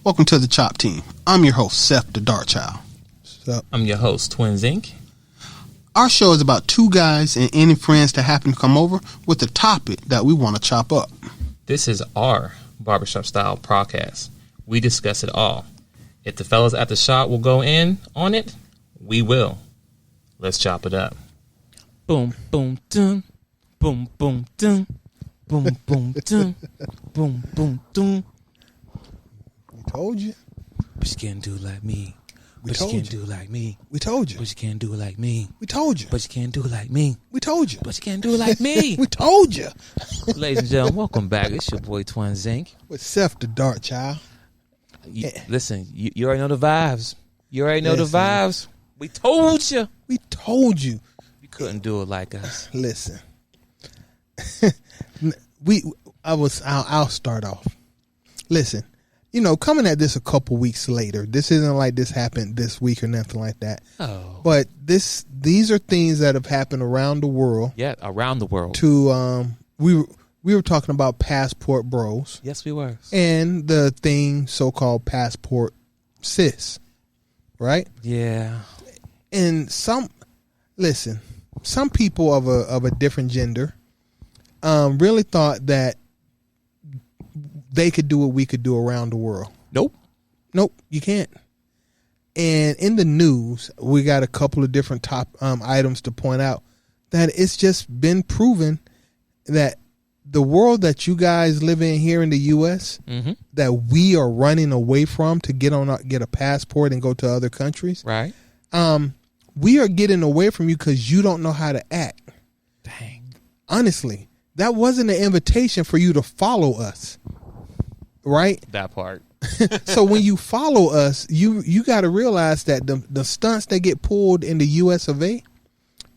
Welcome to the DaChop Team. I'm your host, Seth the Dark Child. So, I'm your host, Twins Inc. Our show is about two guys and any friends that happen to come over with a topic that we want to chop up. This is our Barbershop style podcast. We discuss it all. If the fellas at the shop will go in on it, we will. Let's chop it up. Boom, boom, dun. Boom, boom, dun. Boom, boom, dun. Boom, boom, dun. We told you. But you can't do it like me. But you can't do it like me. We told you. But you can't do it like me. We told you. But you can't do it like me. We told you. But you can't do it like me. We told you. Ladies and gentlemen, welcome back. It's your boy Twins Inc. With Seth the Dark Child. Listen, you already know the vibes. You already know the vibes. We told you. We told you. You couldn't do it like us. Listen. I'll start off. Listen. You know, coming at this a couple weeks later, this isn't like this happened this week or nothing like that. Oh. But these are things that have happened around the world. Yeah, around the world. We were talking about passport bros. Yes, we were. And the thing so-called passport sis. Right? Yeah. And some people of a different gender really thought that they could do what we could do around the world. Nope, you can't. And in the news, we got a couple of different top items to point out that it's just been proven that the world that you guys live in here in the U.S. That we are running away from to get a passport and go to other countries. Right. We are getting away from you because you don't know how to act. Dang. Honestly, that wasn't an invitation for you to follow us. Right? That part. So when you follow us, you got to realize that the stunts that get pulled in the U.S. of A.,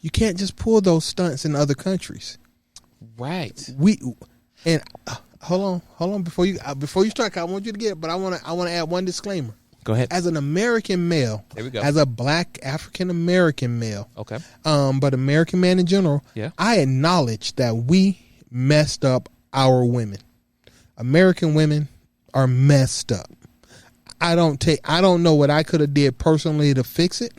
you can't just pull those stunts in other countries. Right. Hold on before you strike. I want you to get it, but I want to add one disclaimer. Go ahead. As an American male, there we go. As a black African American male, okay. But American man in general, yeah. I acknowledge that we messed up our women. American women are messed up. I don't know what I could have did personally to fix it,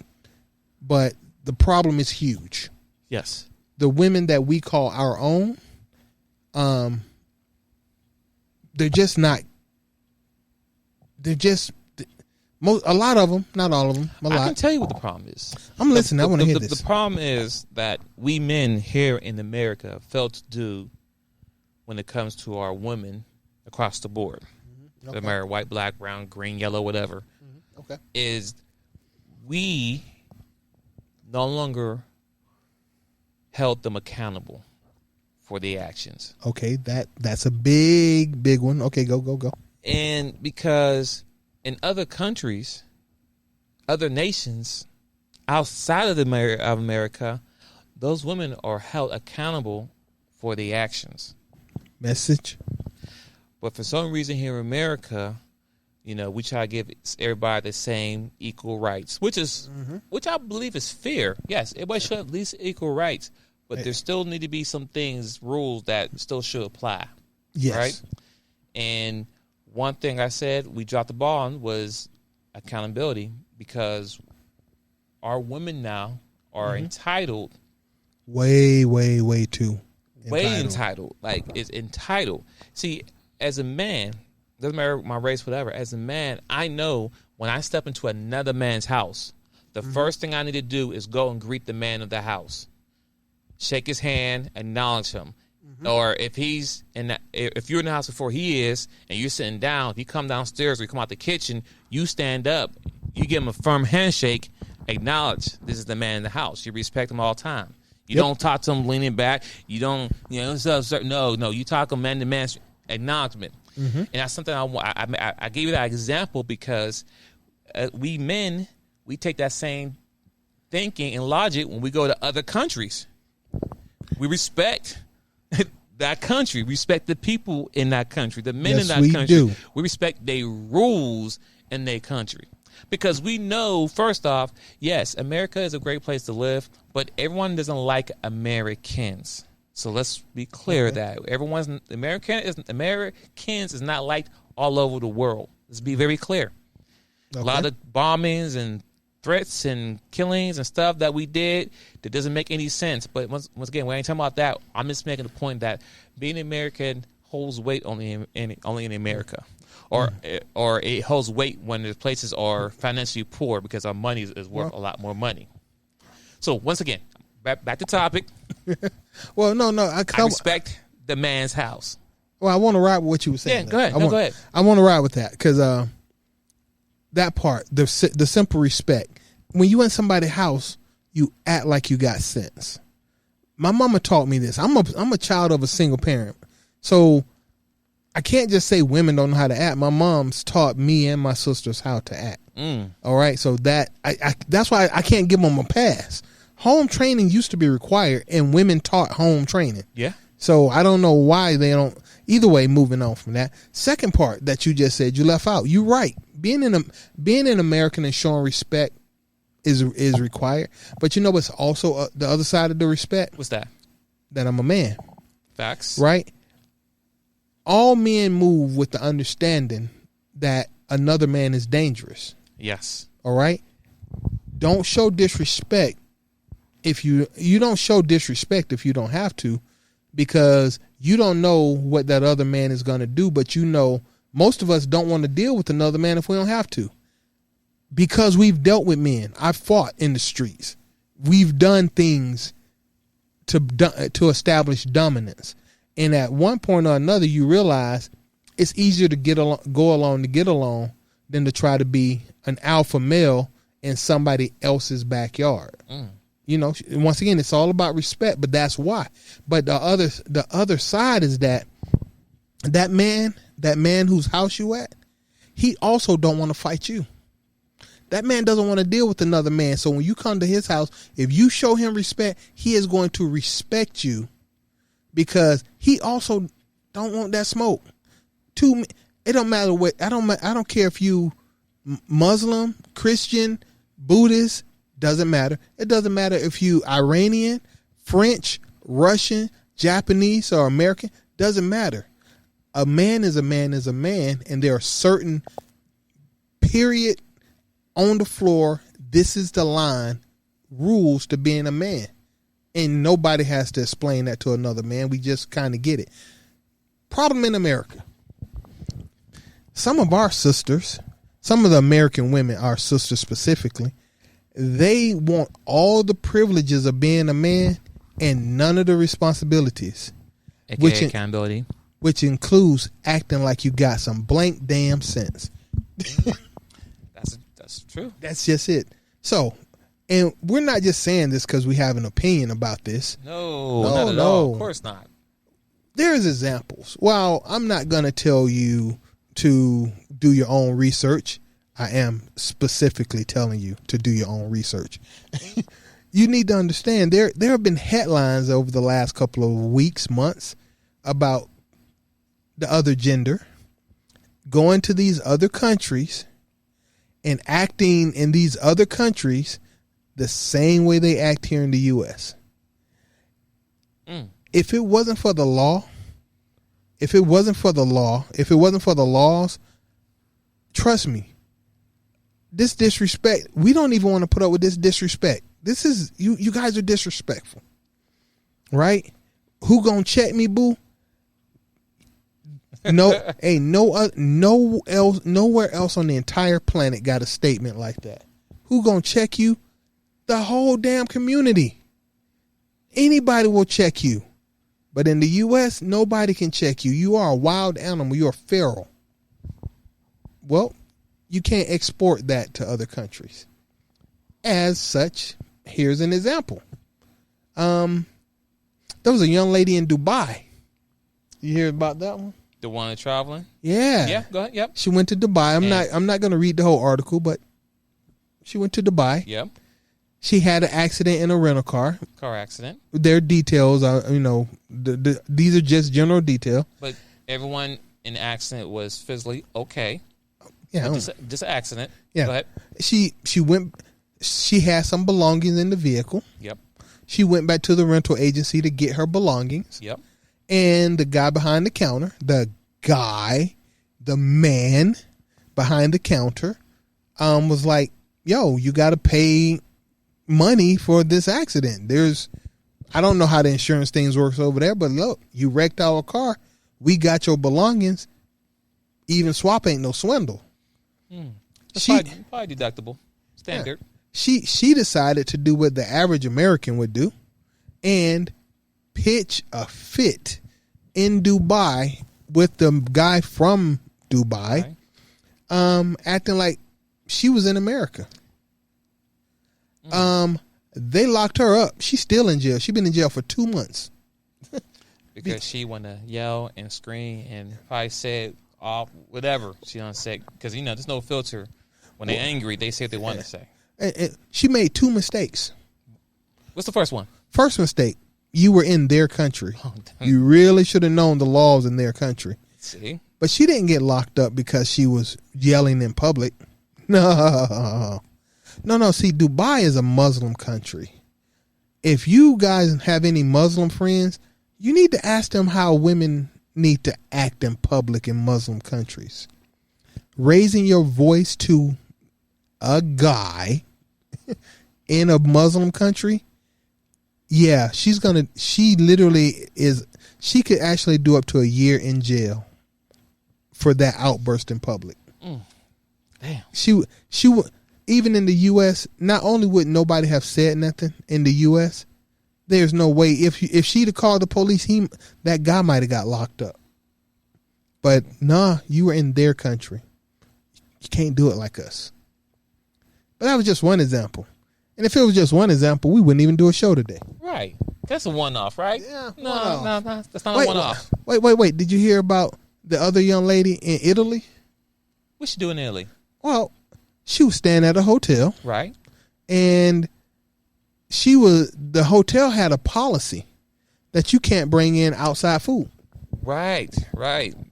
but the problem is huge. Yes. The women that we call our own, they're just not. They're just a lot of them, not all of them. A lot. I can tell you what the problem is. I'm listening. I want to hear this. The problem is that we men here in America fail to do when it comes to our women across the board. Okay. No matter white, black, brown, green, yellow, whatever. Okay. Is we no longer held them accountable for the actions. Okay, that's a big one. Okay, go. And because in other countries, other nations outside of America, those women are held accountable for the actions. Message. But for some reason here in America, you know, we try to give everybody the same equal rights, which I believe is fair. Yes, everybody should have at least equal rights, but there still need to be some rules that still should apply. Yes. Right? And one thing I said we dropped the ball on was accountability, because our women now are entitled. Way too. Way entitled. Like, it's entitled. See, as a man, doesn't matter my race, whatever, as a man, I know when I step into another man's house, the first thing I need to do is go and greet the man of the house. Shake his hand, acknowledge him. Or if if you're in the house before he is, and you're sitting down, if you come downstairs or you come out the kitchen, you stand up, you give him a firm handshake, acknowledge this is the man in the house. You respect him all the time. You don't talk to him leaning back. You don't, no, you talk to man to man acknowledgement. And that's something I gave you that example because we men, we take that same thinking and logic when we go to other countries. We respect that country, respect the people in that country, the men in that country. Do. We respect their rules in their country. Because we know, first off, yes, America is a great place to live, but everyone doesn't like Americans. So let's be clear that Americans is not liked all over the world. Let's be very clear. Okay. A lot of bombings and threats and killings and stuff that we did that doesn't make any sense. But once again, we ain't talking about that. I'm just making the point that being American holds weight only in America, or it holds weight when the places are financially poor because our money is worth a lot more money. So once again, back to topic. Well, no, I respect the man's house. Well, I want to ride with what you were saying. Yeah, go ahead. Go ahead. I want to ride with that because that part, the simple respect. When you in somebody's house, you act like you got sense. My mama taught me this. I'm a child of a single parent, so I can't just say women don't know how to act. My mom's taught me and my sisters how to act. All right, so that's why I can't give them a pass. Home training used to be required, and women taught home training. Yeah. So I don't know why they don't. Either way, moving on from that. Second part that you just said, you left out. You're right. Being an American and showing respect is required. But you know what's also the other side of the respect? What's that? That I'm a man. Facts. Right? All men move with the understanding that another man is dangerous. Yes. All right? Don't show disrespect if you don't show disrespect if you don't have to, because you don't know what that other man is going to do, but you know most of us don't want to deal with another man if we don't have to, because we've dealt with men. I've fought in the streets. We've done things to establish dominance, and at one point or another, you realize it's easier to go along than to try to be an alpha male in somebody else's backyard. You know, once again, it's all about respect, but that's why. But the other side is that man whose house you at, he also don't want to fight you. That man doesn't want to deal with another man. So when you come to his house, if you show him respect, he is going to respect you, because he also don't want that smoke. It don't matter what. I don't care if you Muslim, Christian, Buddhist. Doesn't matter. It doesn't matter if you Iranian, French, Russian, Japanese, or American. Doesn't matter. A man is a man is a man, and there are certain period on the floor. This is the line. Rules to being a man, and nobody has to explain that to another man. We just kind of get it. Problem in America. Some of our sisters, some of the American women, our sisters specifically, they want all the privileges of being a man and none of the responsibilities, AKA accountability, which includes acting like you got some blank damn sense. That's true. That's just it. So, and we're not just saying this because we have an opinion about this. No, not at all. Of course not. There's examples. While I'm not going to tell you to do your own research, I am specifically telling you to do your own research. You need to understand there have been headlines over the last couple of weeks, months, about the other gender going to these other countries and acting in these other countries the same way they act here in the U.S. If it wasn't for the law, if it wasn't for the laws, trust me, this disrespect, we don't even want to put up with this disrespect. This is, you guys are disrespectful. Right? Who gonna check me, boo? No, nowhere else on the entire planet got a statement like that. Who gonna check you? The whole damn community. Anybody will check you. But in the U.S., nobody can check you. You are a wild animal. You're feral. Well, you can't export that to other countries. As such, here's an example. There was a young lady in Dubai. You hear about that one? The one that's traveling? Yeah. Yeah, go ahead. Yep. She went to Dubai. I'm not going to read the whole article, but she went to Dubai. Yep. She had an accident in a rental car. Car accident. Their details are, these are just general detail. But everyone in the accident was physically okay. Yeah. Just an accident. Yeah. Go ahead. She had some belongings in the vehicle. Yep. She went back to the rental agency to get her belongings. Yep. And the guy behind the counter, the man behind the counter was like, yo, you got to pay money for this accident. I don't know how the insurance things works over there, but look, you wrecked our car. We got your belongings. Even swap ain't no swindle. That's probably deductible. Standard. Yeah. She decided to do what the average American would do and pitch a fit in Dubai with the guy from Dubai, acting like she was in America. They locked her up. She's still in jail. She's been in jail for 2 months. Because she want to yell and scream and probably said whatever she done said. Because, there's no filter. When they're angry, they say what they want to say. And she made 2 mistakes. What's the first one? First mistake, you were in their country. You really should have known the laws in their country. See? But she didn't get locked up because she was yelling in public. No. See, Dubai is a Muslim country. If you guys have any Muslim friends, you need to ask them how women need to act in public in Muslim countries. Raising your voice to a guy in a Muslim country, yeah, she could actually do up to a year in jail for that outburst in public. Damn. She would, even in the U.S., not only would nobody have said nothing in the U.S., there's no way if she'd have called the police, that guy might have got locked up. But nah, you were in their country. You can't do it like us. But that was just one example. And if it was just one example, we wouldn't even do a show today. Right. That's a one-off, right? Yeah. No, that's not a one-off. Wait. Did you hear about the other young lady in Italy? What's she doing in Italy? Well, she was staying at a hotel. Right. And the hotel had a policy that you can't bring in outside food. Right.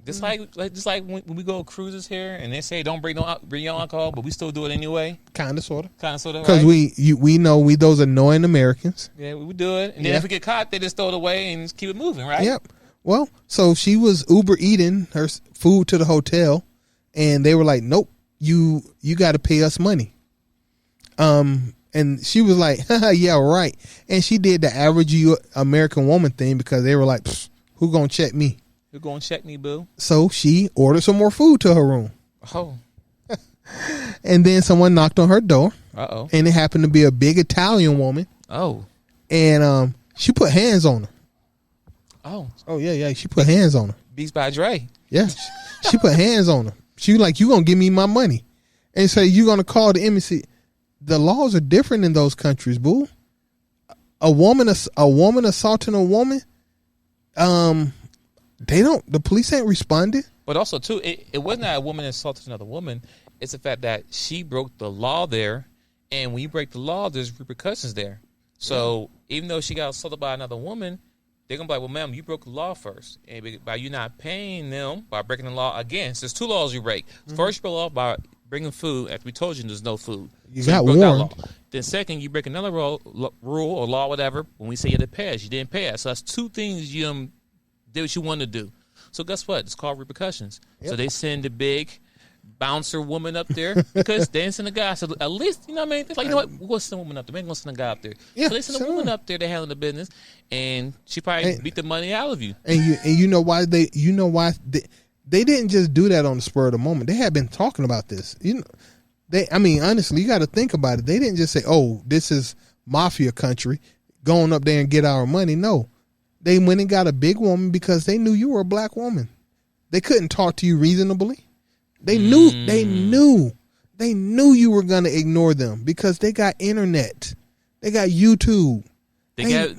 Just like when we go cruises here and they say don't bring your alcohol, but we still do it anyway. Kind of, sort of. Because we know those annoying Americans. Yeah, we do it, and then if we get caught, they just throw it away and just keep it moving, right? Yep. Well, so she was Uber eating her food to the hotel, and they were like, "Nope, you got to pay us money." And she was like, "Yeah, right." And she did the average American woman thing because they were like, "Who gonna check me?" Who gonna check me, boo? So she ordered some more food to her room. Oh. And then someone knocked on her door. Uh-oh. And it happened to be a big Italian woman. Oh. And she put hands on her. Oh, yeah. She put hands on her. Beats by Dre. Yeah. She put hands on her. She was like, "You gonna give me my money?" And say, "You gonna call the embassy?" The laws are different in those countries, boo. A woman assaulting a woman, the police ain't responding. But also too, it wasn't that a woman assaulted another woman. It's the fact that she broke the law there, and when you break the law, there's repercussions there. So even though she got assaulted by another woman, they're gonna be like, "Well, ma'am, you broke the law first, and by you not paying them by breaking the law again, so there's 2 laws you break. First, you broke the law by bringing food after we told you there's no food. You got warned. Then second, you break another rule or law, whatever. When we say you didn't pay us, you didn't pay us. So that's 2 things you did what you wanted to do. So guess what? It's called repercussions. Yep. So they send the big bouncer woman up there because they didn't send a guy. So at least, you know what I mean? It's like, you know what? We're going to send a woman up there. We're going to send a guy up there. Yeah, so they send a woman up there to handle the business, and she probably beat the money out of you. And you know why they didn't just do that on the spur of the moment. They had been talking about this. Honestly, you got to think about it. They didn't just say, "Oh, this is mafia country, going up there and get our money." No, they went and got a big woman because they knew you were a black woman. They couldn't talk to you reasonably. They knew you were going to ignore them because they got internet, they got YouTube, they got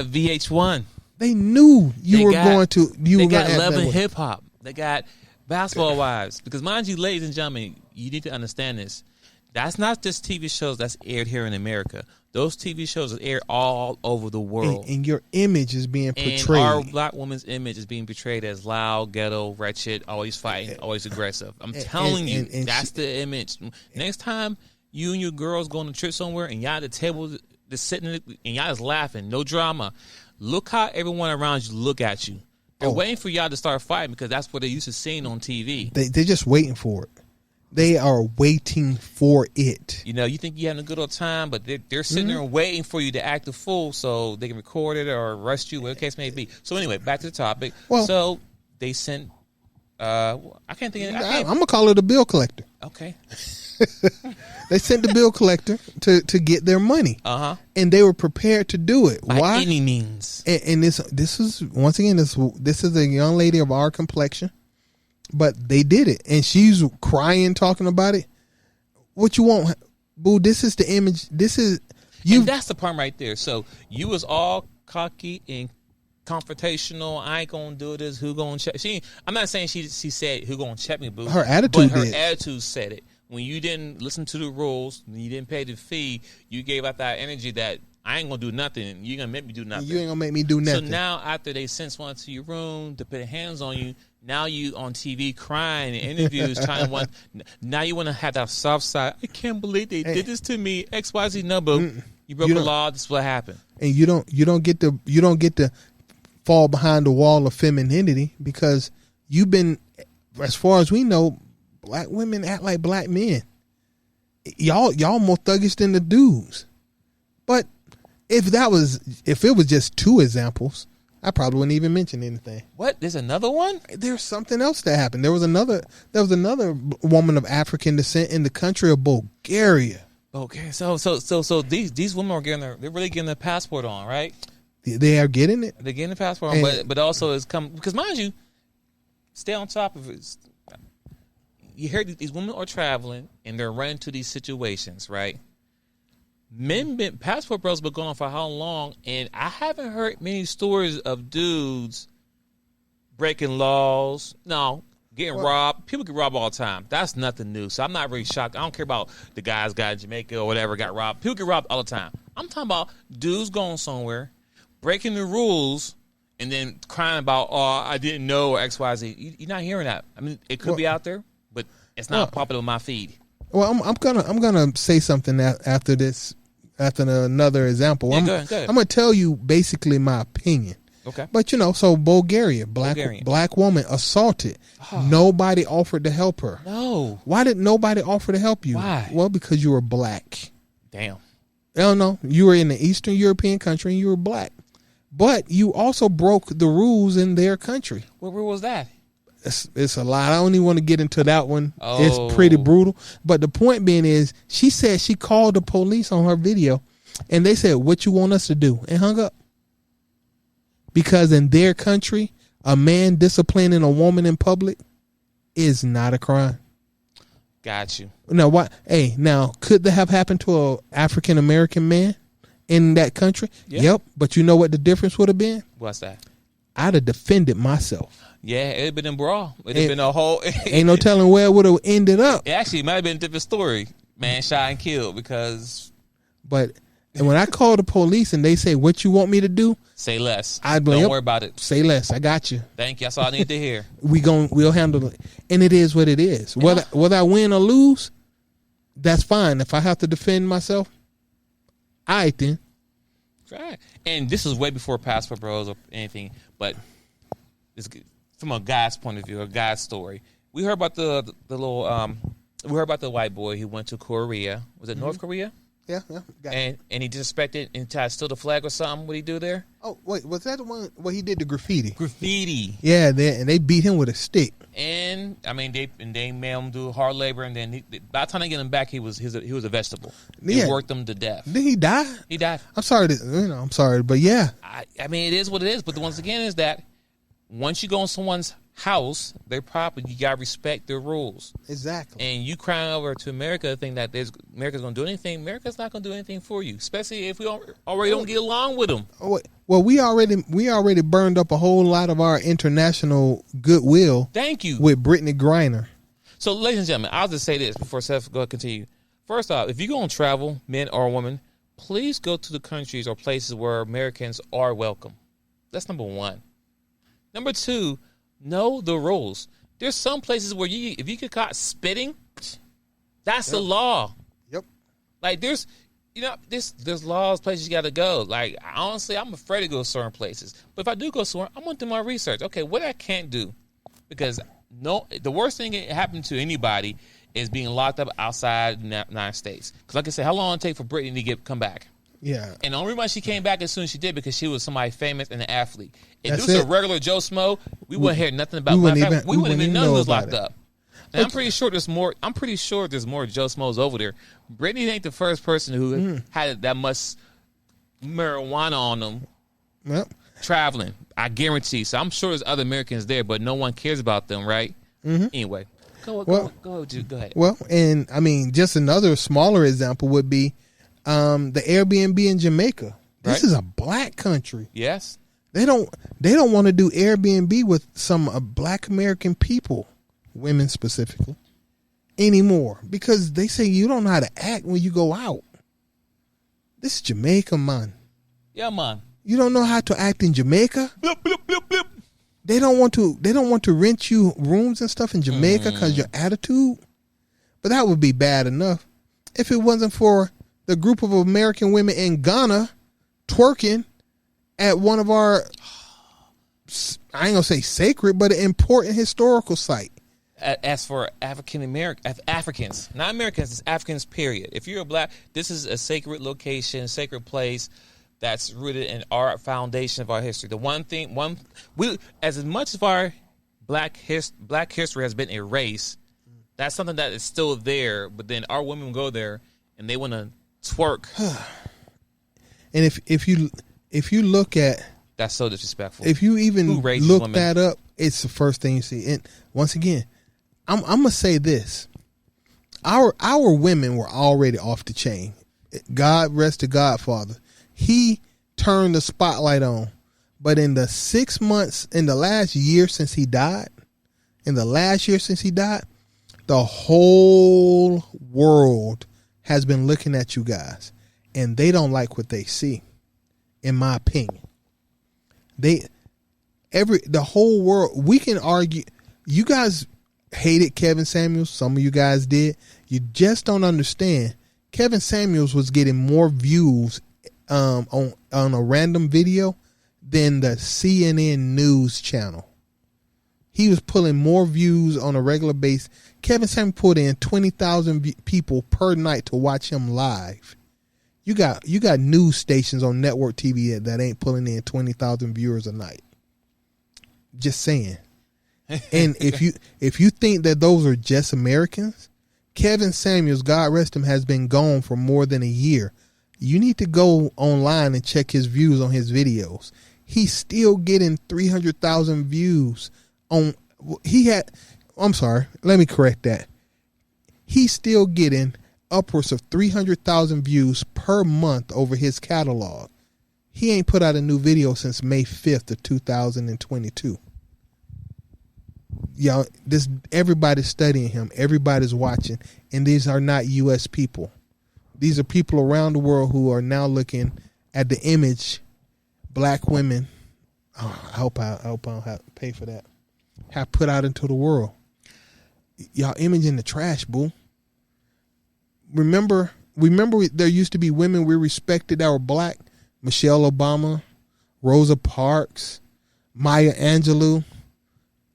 VH1. They knew you were going to. They got Love and Hip Hop. They got Basketball Wives. Because mind you, ladies and gentlemen, you need to understand this. That's not just TV shows that's aired here in America. Those TV shows are aired all over the world. And your image is being portrayed. And our black woman's image is being portrayed as loud, ghetto, wretched, always fighting, always aggressive. I'm telling you, that's the image. Next time you and your girls go on a trip somewhere and y'all at the table just sitting and y'all just laughing, no drama. Look how everyone around you look at you. They're waiting for y'all to start fighting because that's what they used to seeing on TV. They're just waiting for it. They are waiting for it. You know, you think you're having a good old time, but they're sitting there waiting for you to act a fool so they can record it or arrest you, whatever the case may be. So anyway, back to the topic. Well, so they sent. I can't think. I'm gonna call it a bill collector. Okay. They sent the bill collector to get their money. And they were prepared to do it. By Why? any means. And this is once again this is a young lady of our complexion, but they did it, and she's crying talking about it. What you want, boo? This is the image. This is you. And that's the part right there. So you was all cocky and confrontational. I ain't gonna do this. Who gonna check? I'm not saying she said who gonna check me, boo. Her attitude. But her did. attitude said it. When you didn't listen to the rules, when you didn't pay the fee, you gave out that energy that I ain't gonna do nothing. You gonna make me do nothing. You ain't gonna make me do nothing. So now, after they sent someone to your room to put hands on you, now you on TV crying in interviews, trying to want. Now you want to have that soft side. I can't believe they did this to me. XYZ number. You broke the law. This is what happened. And you don't get to fall behind the wall of femininity because you've been, as far as we know, black women act like black men. Y'all more thuggish than the dudes. But if it was just two examples, I probably wouldn't even mention anything. What? There's another one? There's something else that happened. There was another woman of African descent in the country of Bulgaria. Okay, so these women are they're really getting their passport on, right? They are getting it. They're getting the passport on, but also it's come because mind you, stay on top of it. You hear these women are traveling and they're running to these situations, right? Passport bros been going on for how long? And I haven't heard many stories of dudes breaking laws. No, getting robbed. People get robbed all the time. That's nothing new. So I'm not really shocked. I don't care about the guys got in Jamaica or whatever got robbed. People get robbed all the time. I'm talking about dudes going somewhere, breaking the rules, and then crying about, oh, I didn't know, or XYZ. You're not hearing that. I mean, it could be out there, but it's not popular on my feed. Well, I'm gonna say something after this, after another example. Yeah, go ahead. I'm gonna tell you basically my opinion. Okay. But so Bulgaria, black woman assaulted. Nobody offered to help her. No. Why did nobody offer to help you? Why? Well, because you were black. Damn. I don't know. You were in an Eastern European country and you were black. But you also broke the rules in their country. What rule was that? It's a lot. I don't even want to get into that one. Oh. It's pretty brutal. But the point being is, she said she called the police on her video, and they said, "What you want us to do?" and hung up. Because in their country, a man disciplining a woman in public is not a crime. Got you. Now, what? Hey, now could that have happened to a African American man in that country? Yeah. Yep. But you know what the difference would have been? What's that? I'd have defended myself. Yeah, it'd been in brawl. It'd been a whole. Ain't no telling where it would have ended up. It actually might have been a different story. Man shot and killed because. But when I call the police and they say, "What you want me to do?" Say less. Don't worry about it. Say less. I got you. Thank you. That's all I need to hear. We'll handle it. And it is what it is. Whether I win or lose, that's fine. If I have to defend myself, all right then. Right. And this is way before Passport Bros or anything, but it's from a guy's point of view, a guy's story. We heard about the little we heard about the white boy who went to Korea. Was it North Korea? Yeah. And he disrespected and tried to steal the flag or something. What did he do there? Oh wait, was that the one where he did the graffiti? Graffiti. Yeah, and they beat him with a stick. And I mean, they made him do hard labor, and then by the time they get him back, he was a vegetable. They worked him to death. Did he die? He died. I'm sorry. I'm sorry, but yeah. I mean, it is what it is. But once again, is that once you go in someone's house, their property, you gotta respect their rules. Exactly. And you crying over to America, think that America's gonna do anything. America's not gonna do anything for you, especially if we don't get along with them. Well, we already burned up a whole lot of our international goodwill. Thank you. With Brittany Griner. So, ladies and gentlemen, I'll just say this before Seth go continue. First off, if you're gonna travel, men or women, please go to the countries or places where Americans are welcome. That's number one. Number two, know the rules. There's some places where if you get caught spitting, that's the law. Yep. Like there's laws, places you got to go. Like, honestly, I'm afraid to go certain places. But if I do go somewhere, I'm going to do my research. Okay, what I can't do, because the worst thing that happened to anybody is being locked up outside the United States. Because, like I said, how long did it take for Britney to come back? Yeah. And the only reason she came back as soon as she did because she was somebody famous and an athlete. If That's this was it. a regular Joe Smo, we wouldn't hear nothing about. we wouldn't we wouldn't even know who was locked it. up. And I'm pretty sure there's more. I'm pretty sure there's more Joe Smos over there. Britney ain't the first person who had that much marijuana on them Yep. traveling. I guarantee. So I'm sure there's other Americans there, but no one cares about them, right? Mm-hmm. Anyway, go ahead. Well, and I mean, just another smaller example would be the Airbnb in Jamaica. This is a black country. Yes. They don't want to do Airbnb with some black American people, women specifically, anymore, because they say you don't know how to act when you go out. This is Jamaica, man. Yeah, man. You don't know how to act in Jamaica? Bloop, bloop, bloop, bloop. They don't want to rent you rooms and stuff in Jamaica because your attitude. But that would be bad enough if it wasn't for the group of American women in Ghana twerking at one of our, I ain't gonna say sacred, but an important historical site. As for Africans, not Americans, it's Africans, period. If you're a black, this is a sacred location, sacred place that's rooted in our foundation of our history. The as much as our black history has been erased, that's something that is still there, but then our women go there and they want to twerk. And if you look at, that's so disrespectful. if you even look women? that up, it's the first thing you see. And once again, I'm gonna say this: our women were already off the chain. God rest the Godfather. He turned the spotlight on, but in the 6 months, in the last year since he died, the whole world has been looking at you guys, and they don't like what they see. In my opinion, the whole world. We can argue. You guys hated Kevin Samuels. Some of you guys did. You just don't understand. Kevin Samuels was getting more views on a random video than the CNN news channel. He was pulling more views on a regular basis. Kevin Samuels put in 20,000 people per night to watch him live. You got news stations on network TV that ain't pulling in 20,000 viewers a night. Just saying. And if you think that those are just Americans, Kevin Samuels, God rest him, has been gone for more than a year. You need to go online and check his views on his videos. He's still getting 300,000 views on. I'm sorry. Let me correct that. He's still getting upwards of 300,000 views per month over his catalog. He ain't put out a new video since May 5th of 2022. Y'all, everybody's studying him. Everybody's watching. And these are not U.S. people. These are people around the world who are now looking at the image black women. Oh, I hope I don't have to pay for that. Have put out into the world. Y'all image in the trash, boo. Remember there used to be women we respected that were black. Michelle Obama, Rosa Parks, Maya Angelou.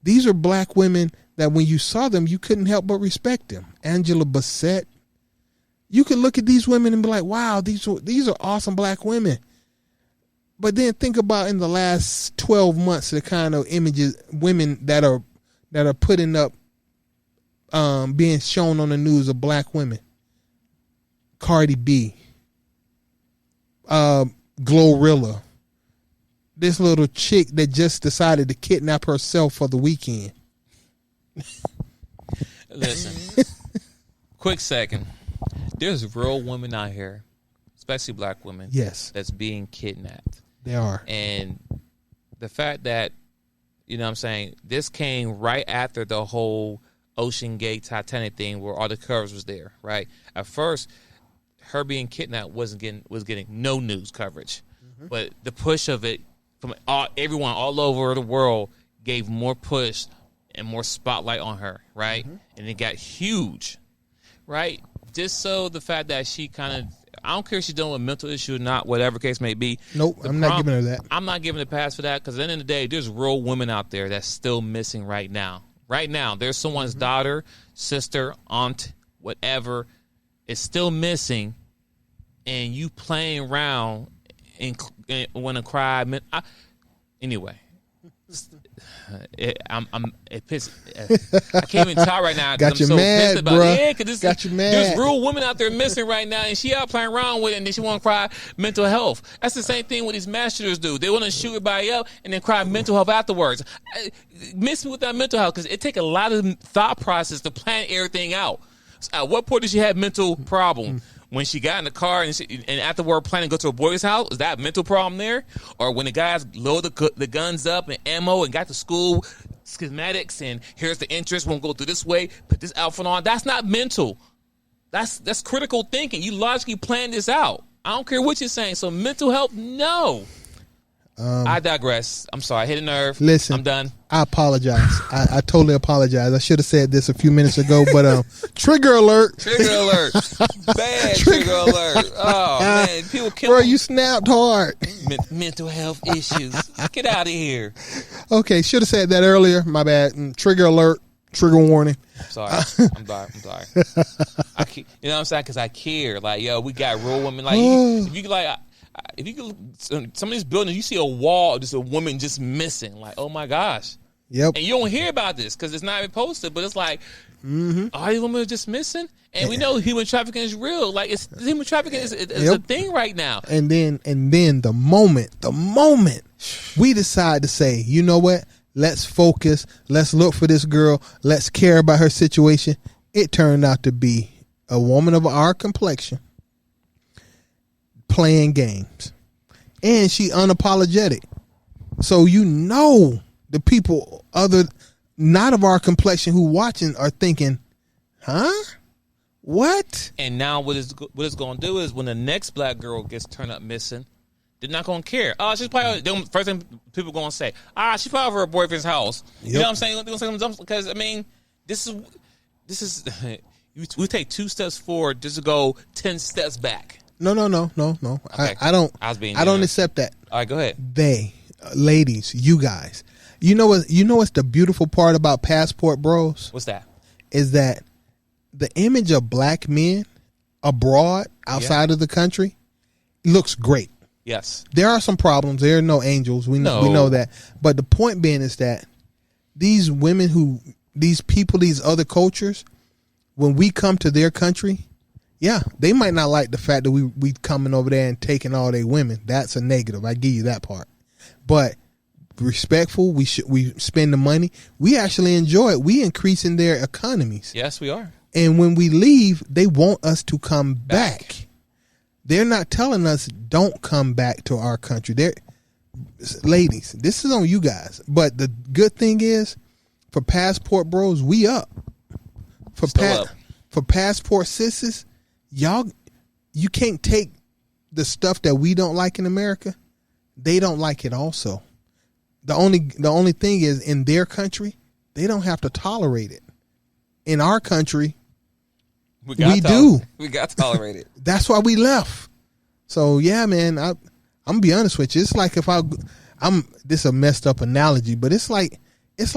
These are black women that when you saw them, you couldn't help but respect them. Angela Bassett. You could look at these women and be like, wow, these are awesome black women. But then think about in the last 12 months, the kind of images, women that are putting up, being shown on the news of black women. Cardi B, Glorilla, this little chick that just decided to kidnap herself for the weekend. Listen, quick second. There's real women out here, especially black women, yes, that's being kidnapped. They are. And the fact that, you know what I'm saying, this came right after the whole Ocean Gate Titanic thing where all the covers was there, right? At first, her being kidnapped was getting no news coverage. Mm-hmm. But the push of it from everyone all over the world gave more push and more spotlight on her, right? Mm-hmm. And it got huge, right? Just so the fact that she kind of I don't care if she's dealing with a mental issue or not, whatever case may be. Nope, I'm not giving her that. I'm not giving a pass for that because at the end of the day, there's real women out there that's still missing right now. Right now, there's someone's daughter, sister, aunt, whatever, is still missing, and you playing around and want to cry. Anyway. It pissed. I can't even talk right now. Got you so mad, pissed about bro. it. Yeah, because Got you mad. There's real women out there missing right now, and she out playing around with it, and then she want to cry mental health. That's the same thing what these masters do. They want to shoot everybody up and then cry mental health afterwards. Miss me with that mental health because it take a lot of thought process to plan everything out. So at what point did she have mental problem? When she got in the car and afterward planning to go to a boy's house, is that a mental problem there? Or when the guys load the guns up and ammo and got to school schematics and here's the interest, won't go through this way, put this outfit on. That's not mental. That's critical thinking. You logically plan this out. I don't care what you're saying. So mental health, no. I digress. I'm sorry. I hit a nerve. Listen, I'm done. I apologize. I totally apologize. I should have said this a few minutes ago, but trigger alert. Trigger alert. Bad trigger alert. Oh, man. People kill Bro, you snapped hard. Mental health issues. Get out of here. Okay, should have said that earlier. My bad. Trigger alert. Trigger warning. Sorry. I'm sorry. You know what I'm saying? Because I care. Like, yo, we got real women. Like, if you go some of these buildings, you see a wall, just a woman just missing. Like, oh my gosh. Yep. And you don't hear about this because it's not even posted, but it's like, all these women are just missing. And we know human trafficking is real. Like, human trafficking is a thing right now. And then the moment we decide to say, you know what? Let's focus. Let's look for this girl. Let's care about her situation. It turned out to be a woman of our complexion playing games. And she unapologetic. So you know the people not of our complexion who watching are thinking, huh? What? And now what it's going to do is when the next black girl gets turned up missing, they're not going to care. Oh, she's probably first thing people going to say, she's probably over her boyfriend's house. Yep. You know what I'm saying? They're going to say because I mean, this is we take 2 steps forward just to go 10 steps back. No. Okay. I don't accept that. All right, go ahead. Ladies, you guys. You know what's the beautiful part about Passport Bros? What's that? Is that the image of black men abroad, outside of the country, looks great. Yes. There are some problems. There are no angels. We know that. But the point being is that these women these people, these other cultures, when we come to their country, yeah, they might not like the fact that we coming over there and taking all their women. That's a negative. I give you that part. But respectful, we spend the money. We actually enjoy it. We increasing their economies. Yes, we are. And when we leave, they want us to come back. They're not telling us don't come back to our country. Ladies, this is on you guys. But the good thing is, for Passport Bros, we up. For Passport Sisters, you can't take the stuff that we don't like in America. They don't like it also. The only thing is, in their country, they don't have to tolerate it. In our country, we do. We got to tolerate it. That's why we left. So yeah, man, I'm gonna be honest with you. It's like this is a messed up analogy, but it's like if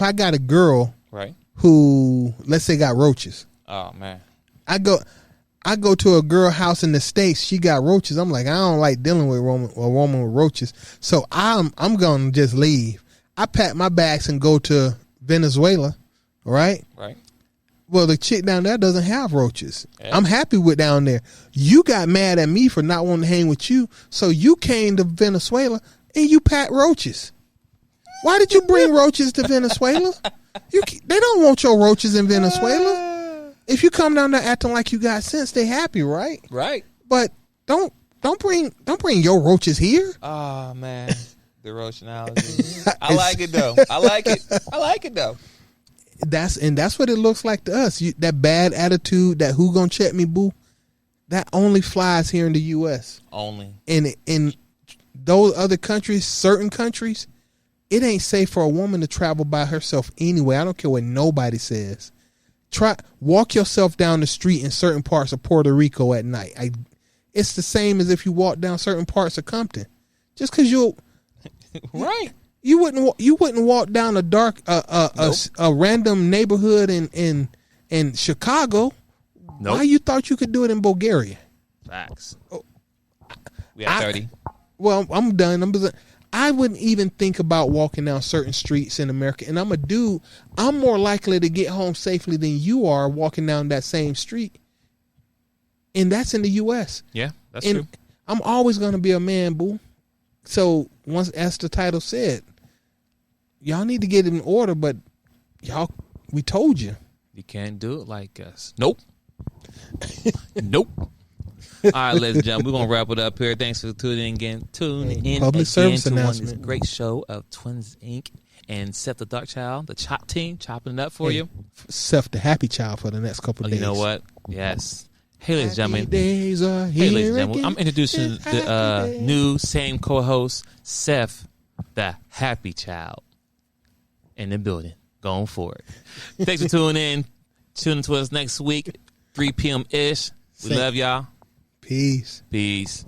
I got a girl right who, let's say, got roaches. Oh man. I go to a girl house in the States. She got roaches. I'm like, I don't like dealing with a woman with roaches. So I'm gonna just leave. I pack my bags and go to Venezuela. Right. Well, the chick down there doesn't have roaches. Yeah. I'm happy with down there. You got mad at me for not wanting to hang with you, so you came to Venezuela and you packed roaches. Why did you bring roaches to Venezuela? They don't want your roaches in Venezuela. If you come down there acting like you got sense, they happy, right? Right. But don't bring your roaches here. Oh man, the roach analogy. I like it though. I like it though. That's what it looks like to us. That bad attitude, that who gonna check me, boo, that only flies here in the U.S. Only. In those other countries, certain countries, it ain't safe for a woman to travel by herself anyway. I don't care what nobody says. walk yourself down the street in certain parts of Puerto Rico at night. It's the same as if you walk down certain parts of Compton. Just because right. You wouldn't walk down a dark a random neighborhood in Chicago. Nope. Why you thought you could do it in Bulgaria? Facts. We have 30. Well, I'm done. I wouldn't even think about walking down certain streets in America. And I'm a dude. I'm more likely to get home safely than you are walking down that same street. And that's in the U.S. Yeah, that's true. I'm always going to be a man, boo. So once, as the title said, y'all need to get it in order, but we told you. You can't do it like us. Nope. Nope. All right, ladies and gentlemen, we're going to wrap it up here. Thanks for tuning in Public service to announcement. This great show of Twins Inc. and Seth the Dark Child, the Chop Team, chopping it up for you. Seth the Happy Child for the next couple of days. You know what? Yes. Hey, ladies and gentlemen. Days are here Hey, ladies and gentlemen. again. I'm introducing the new same co-host, Seth the Happy Child, in the building. Going forward. Thanks for tuning in. Tune in to us next week, 3 p.m. ish. We love y'all. Peace. Peace.